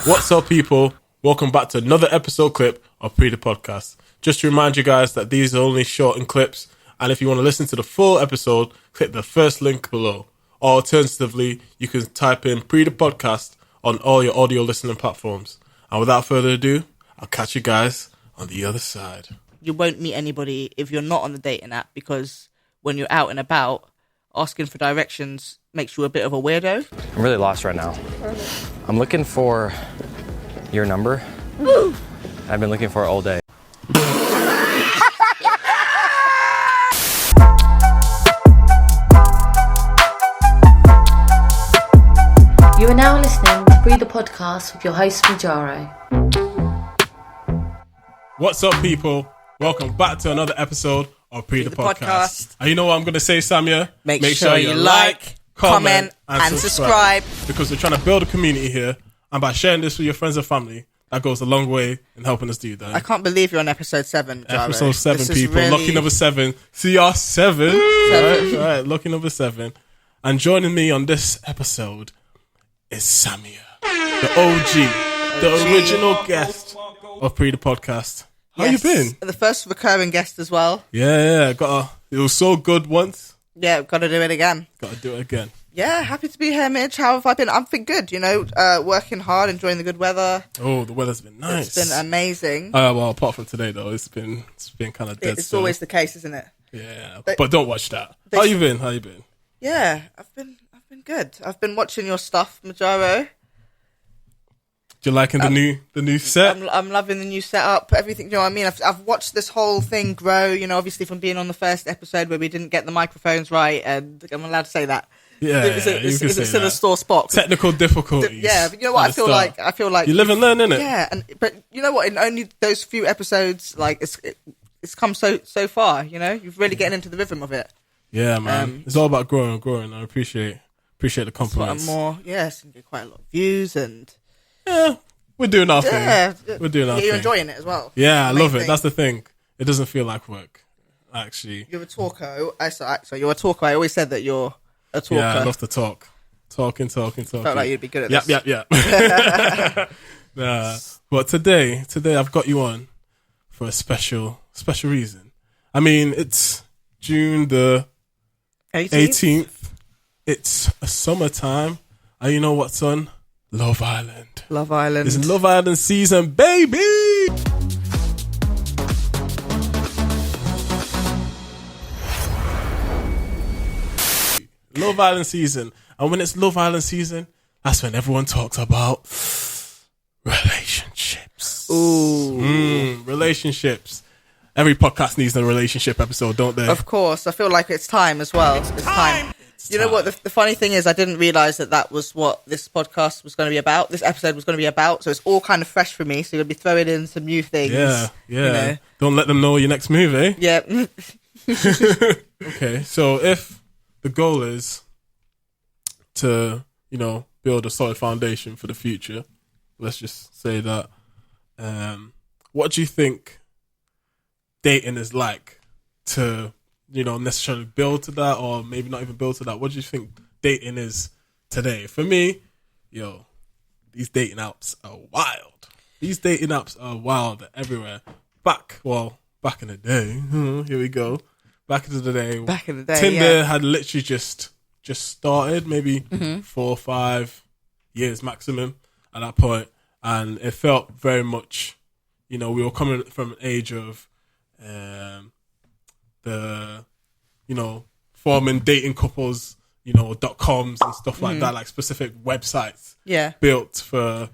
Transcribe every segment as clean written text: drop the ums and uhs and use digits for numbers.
What's up, people? Welcome back to another episode clip of Pre the Podcast. Just to remind you guys that these are only shortened clips, and if you want to listen to the full episode, click the first link below. Or alternatively, you can type in Pre the Podcast on all your audio listening platforms. And without further ado, I'll catch you guys on the other side. You won't meet anybody if you're not on the dating app, because when you're out and about, asking for directions makes you a bit of a weirdo. I'm really lost right now. I'm looking for your number. I've been looking for it all day. You are now listening to Breathe the Podcast with your host, Majaro. What's up, people? Welcome back to another episode of Pre the Podcast. And you know what I'm going to say, Samia? Make sure you like, comment, and subscribe. Because we're trying to build a community here. And by sharing this with your friends and family, that goes a long way in helping us do that. I can't believe you're on episode 7, Jaro. Episode 7, this people. Really... Lucky number 7. CR7. All right, lucky number 7. And joining me on this episode is Samia, the OG, the original guest of Pre the Podcast. How you been? The first recurring guest as well. Yeah. It was so good once. Yeah, got to do it again. Yeah, happy to be here, Midge. How have I been? I've been good, working hard, enjoying the good weather. Oh, the weather's been nice. It's been amazing. Well, apart from today, though, it's been kind of dead. It's always the case, isn't it? Yeah, but don't watch that. How you been? Yeah, I've been good. I've been watching your stuff, Majaro. You liking the new set? I'm loving the new setup, everything. You know what I mean? I've watched this whole thing grow. Obviously from being on the first episode where we didn't get the microphones right, and I'm allowed to say that. Yeah, it's still a sore spot. Technical difficulties. Yeah, but you know what? I feel like you live and learn, innit? Yeah, but you know what? In only those few episodes, like it's come so far. You're really getting into the rhythm of it. Yeah, man. It's all about growing. I appreciate the compliments. Yes, and get quite a lot of views and. Yeah, we're doing our thing. We're doing our thing. You're enjoying it as well. Yeah, I love it. That's the thing. It doesn't feel like work, actually. You're a talker. So you're a talker. I always said that you're a talker. Yeah, I love to talk. Talking. Felt like you'd be good at this. Yeah. But today I've got you on for a special reason. I mean, it's June the 18th. It's a summertime. And you know what's on? Love Island. It's Love Island season, baby! Love Island season. And when it's Love Island season, that's when everyone talks about relationships. Ooh. Relationships. Every podcast needs a relationship episode, don't they? Of course. I feel like it's time as well. It's time. You know what? The funny thing is, I didn't realise that was what this podcast was going to be about. This episode was going to be about. So it's all kind of fresh for me. So you'll be throwing in some new things. Yeah. Don't let them know your next move, eh? Yeah. Okay. So if the goal is to, build a solid foundation for the future, let's just say that. What do you think dating is like to, necessarily build to that, or maybe not even build to that? What do you think dating is today? For me, these dating apps are wild. They're everywhere. Back in the day, here we go. Back in the day, Tinder had literally just started, maybe 4 or 5 years maximum at that point, and it felt very much, we were coming from an age of forming dating couples, .coms and stuff like that, like specific websites built for,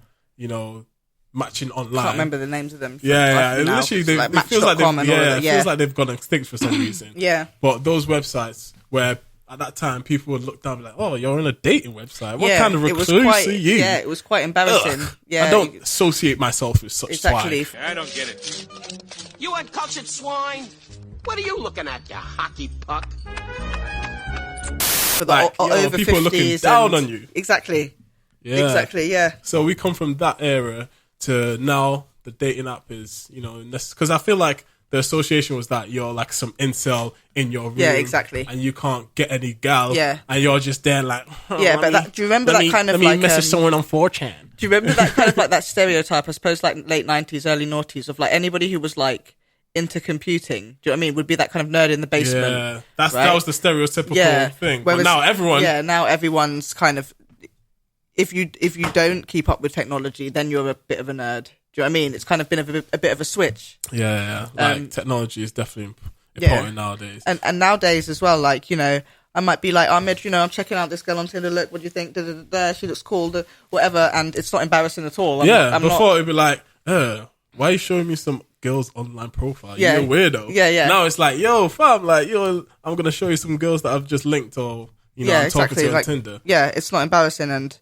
matching online. I can't remember the names of them. Yeah. It feels like they've gone extinct for some reason. Yeah. But those websites where at that time people would look down and be like, oh, you're on a dating website. What kind of recluse are you? Yeah, it was quite embarrassing. Ugh. Yeah. I don't associate myself with such swag. I don't get it. You uncultured swine. What are you looking at, you hockey puck? For the over people are looking down on you. Exactly. Yeah. Exactly, yeah. So we come from that era to now the dating app is, because I feel like the association was that you're like some incel in your room. Yeah, exactly. And you can't get any gal. Yeah. And you're just there like, do you remember that kind of let me message someone on 4chan. Do you remember that kind of like that stereotype, I suppose, like late 90s, early noughties, of like anybody who was like into computing, do you know what I mean, would be that kind of nerd in the basement. Yeah, that was the stereotypical thing. Whereas, but now everyone's kind of, if you don't keep up with technology, then you're a bit of a nerd. Do you know what I mean? It's kind of been a bit of a switch. Yeah. Like technology is definitely important nowadays. And nowadays as well, like, you know, I might be like, Ahmed, you know, I'm checking out this girl on Tinder. Look, what do you think? She looks cool, whatever. And it's not embarrassing at all. Before it'd be like, why are you showing me some girl's online profile? Yeah. You're a weirdo. Yeah. Now it's like, yo, fam, like, I'm going to show you some girls that I've just linked or, I'm talking to on Tinder. Yeah, it's not embarrassing. And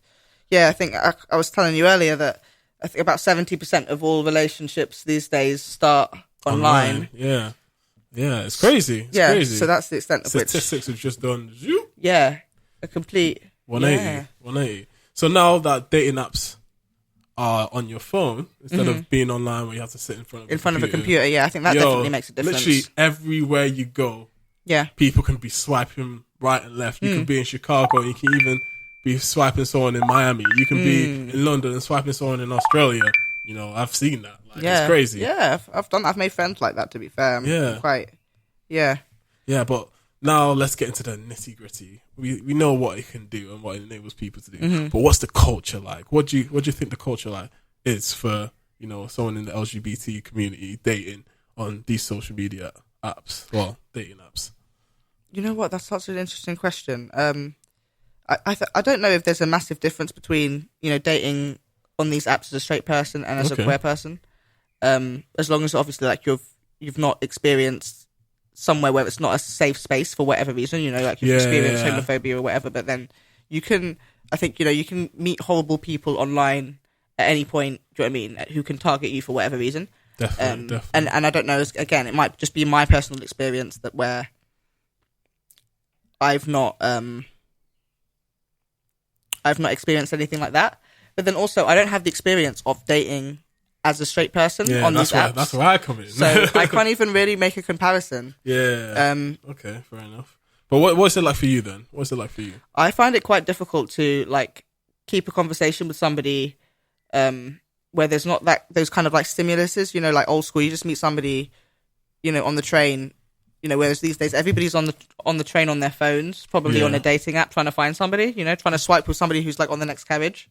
yeah, I think I was telling you earlier that I think about 70% of all relationships these days start online. Yeah. Yeah, it's crazy. It's crazy. So that's the extent of Statistics have just done a complete 180. So now that dating apps are on your phone instead of being online where you have to sit in front of a computer. I think that definitely makes a difference. Literally everywhere you go, people can be swiping right and left. You can be in Chicago, you can even be swiping someone in Miami. You can be in London and swiping someone in Australia. You know, I've seen that. Like, it's crazy. Yeah, I've made friends like that, to be fair. Yeah, but now let's get into the nitty gritty. We know what it can do and what it enables people to do. But what's the culture like? What do you think the culture like is for, you know, someone in the LGBT community dating on these social media apps? Well, dating apps. You know what? That's such an interesting question. I don't know if there's a massive difference between, you know, dating on these apps as a straight person and as a queer person. As long as obviously like you've not experienced somewhere where it's not a safe space for whatever reason, you know, like you've experienced homophobia or whatever, but then you can meet horrible people online at any point, do you know what I mean, who can target you for whatever reason. Definitely. And I don't know, again, it might just be my personal experience that where I've not experienced anything like that. But then also, I don't have the experience of dating as a straight person on these apps. That's where I come in. So I can't even really make a comparison. Yeah. Okay, fair enough. But what's it like for you then? What's it like for you? I find it quite difficult to like keep a conversation with somebody where there's not those kind of like stimuluses, you know, like old school. You just meet somebody, you know, on the train. You know, whereas these days everybody's on the train on their phones, probably on a dating app, trying to find somebody. You know, trying to swipe with somebody who's like on the next carriage,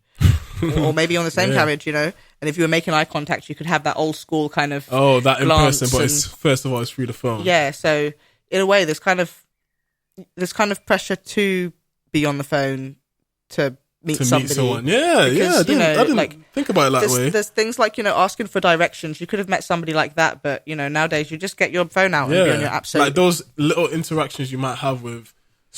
or maybe on the same carriage. You know, and if you were making eye contact, you could have that old school kind of that in person, but it's first of all it's through the phone. Yeah, so in a way, there's kind of pressure to be on the phone to meet somebody. Meet someone. Yeah, because, I didn't like, think about it that way. There's things like, you know, asking for directions. You could have met somebody like that, but, you know, nowadays you just get your phone out and be on your app. So, like those little interactions you might have with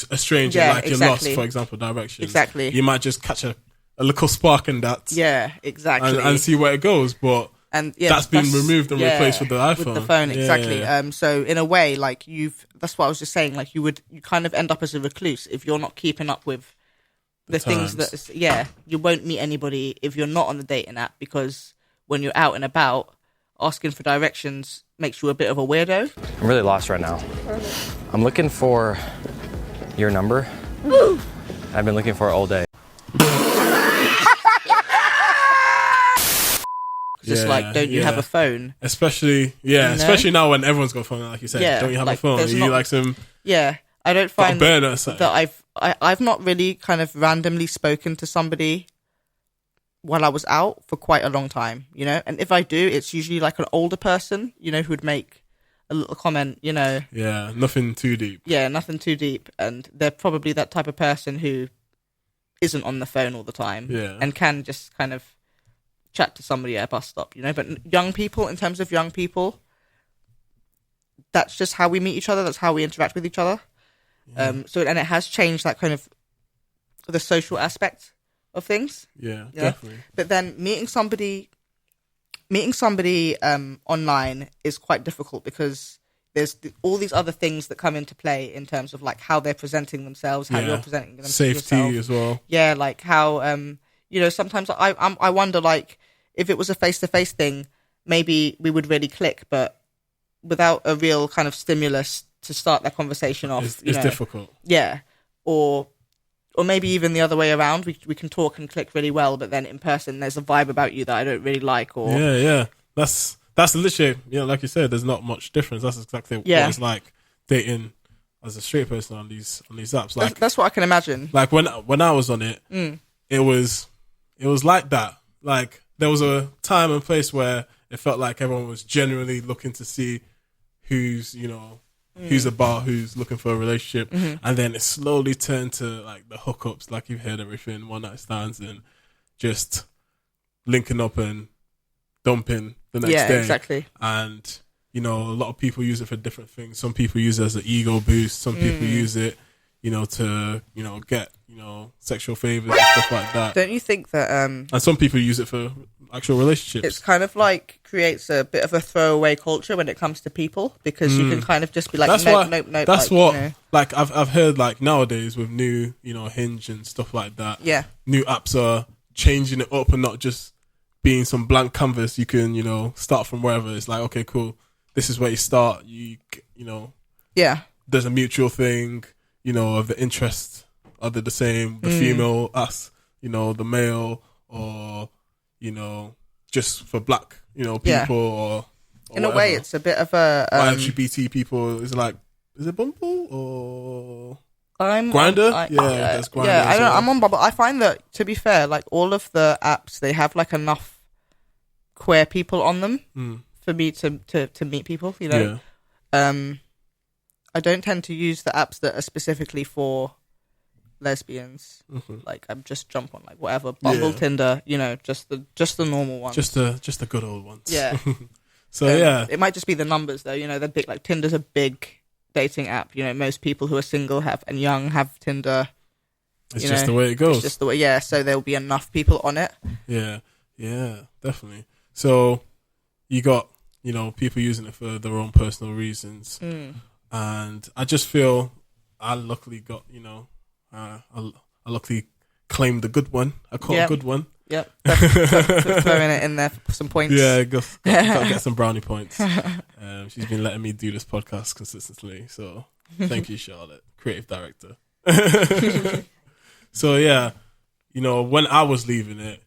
a stranger, like you're lost, for example, directions. Exactly. You might just catch a little spark in that. Yeah, exactly. And see where it goes, but that's been removed and replaced with the iPhone. With the phone, exactly. So in a way, like that's what I was just saying, like you kind of end up as a recluse if you're not keeping up with the things that, you won't meet anybody if you're not on the dating app, because when you're out and about, asking for directions makes you a bit of a weirdo. I'm really lost right now. I'm looking for your number. I've been looking for it all day. Just like, don't you have a phone? Especially, especially now when everyone's got a phone, like you said. Don't you have a phone? Are you like some... Yeah, I don't find that I've not really kind of randomly spoken to somebody while I was out for quite a long time, you know? And if I do, it's usually like an older person, you know, who'd make a little comment, you know. Yeah, nothing too deep. Yeah, nothing too deep. And they're probably that type of person who isn't on the phone all the time and can just kind of chat to somebody at a bus stop, you know. But young people, in terms of young people, that's just how we meet each other. That's how we interact with each other. And it has changed that kind of the social aspect of things. Yeah, definitely. But then meeting somebody online is quite difficult because there's all these other things that come into play in terms of like how they're presenting themselves, how you're presenting themselves. Safety as well. Yeah, like how you know, sometimes I wonder, like, if it was a face-to-face thing, maybe we would really click, but without a real kind of stimulus to start that conversation off. It's difficult. Yeah. Or maybe even the other way around. We can talk and click really well, but then in person there's a vibe about you that I don't really like. Or yeah. That's literally, like you said, there's not much difference. That's exactly what it's like dating as a straight person on these apps. Like that's what I can imagine. Like when I was on it, it was like that. Like there was a time and place where it felt like everyone was genuinely looking to see who's about, who's looking for a relationship, and then it slowly turned to like the hookups, like you've heard everything, one night stands, and just linking up and dumping the next day. Exactly. And a lot of people use it for different things. Some people use it as an ego boost. Some people use it, to get sexual favors and stuff like that. Don't you think that? And some people use it for actual relationships. It's kind of like creates a bit of a throwaway culture when it comes to people, because you can kind of just be like, nope. That's what like I've heard, like nowadays with new Hinge and stuff like that. Yeah, new apps are changing it up and not just being some blank canvas. You can start from wherever. It's like, okay, cool. This is where you start. Yeah. There's a mutual thing. Of the interest. Are they the same? The female, us. The male, or just for black, people, or in whatever. A way, it's a bit of a LGBT people. Is it Bumble or Grindr? That's Grindr. Yeah, I don't know. I'm on Bumble. I find that, to be fair, like all of the apps, they have like enough queer people on them for me to meet people. I don't tend to use the apps that are specifically for lesbians. Like I just jump on like whatever, Bumble, Tinder, just the normal ones, just the good old ones. Yeah. So it might just be the numbers though. They're big. Like Tinder's a big dating app. Most people who are single and young have Tinder. It's just the way it goes. It's just the way. Yeah. So there will be enough people on it. Yeah, definitely. So you got people using it for their own personal reasons, and I just feel I luckily got I luckily claimed the good one. I caught a good one. Yep. Throwing it in there for some points. Yeah, got to get some brownie points. She's been letting me do this podcast consistently. So thank you, Charlotte, creative director. So yeah, when I was leaving it,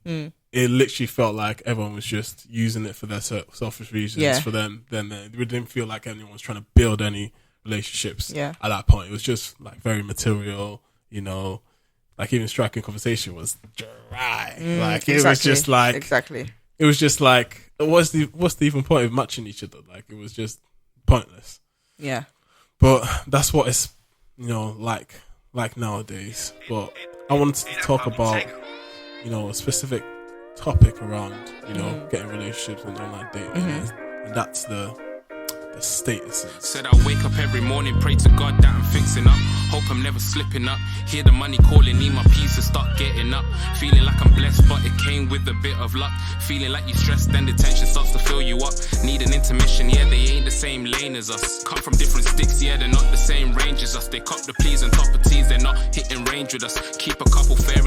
it literally felt like everyone was just using it for their selfish reasons for them. Then it didn't feel like anyone was trying to build any relationships at that point. It was just like very material. Like even striking conversation was dry. It was just like It was just like what's the even point of matching each other? Like it was just pointless. Yeah. But that's what it's like nowadays. But I wanted to talk about a specific topic around getting relationships and online dating, and that's the statuses. Said I wake up every morning, pray to God that I'm fixing up. Hope I'm never slipping up. Hear the money calling, need my peace to start getting up. Feeling like I'm blessed, but it came with a bit of luck. Feeling like you stressed, then the tension starts to fill you up. Need an intermission, yeah, they ain't the same lane as us. Come from different sticks, yeah, they're not the same range as us. They cop the pleas and top of teas, they're not hitting range with us. Keep a couple fairy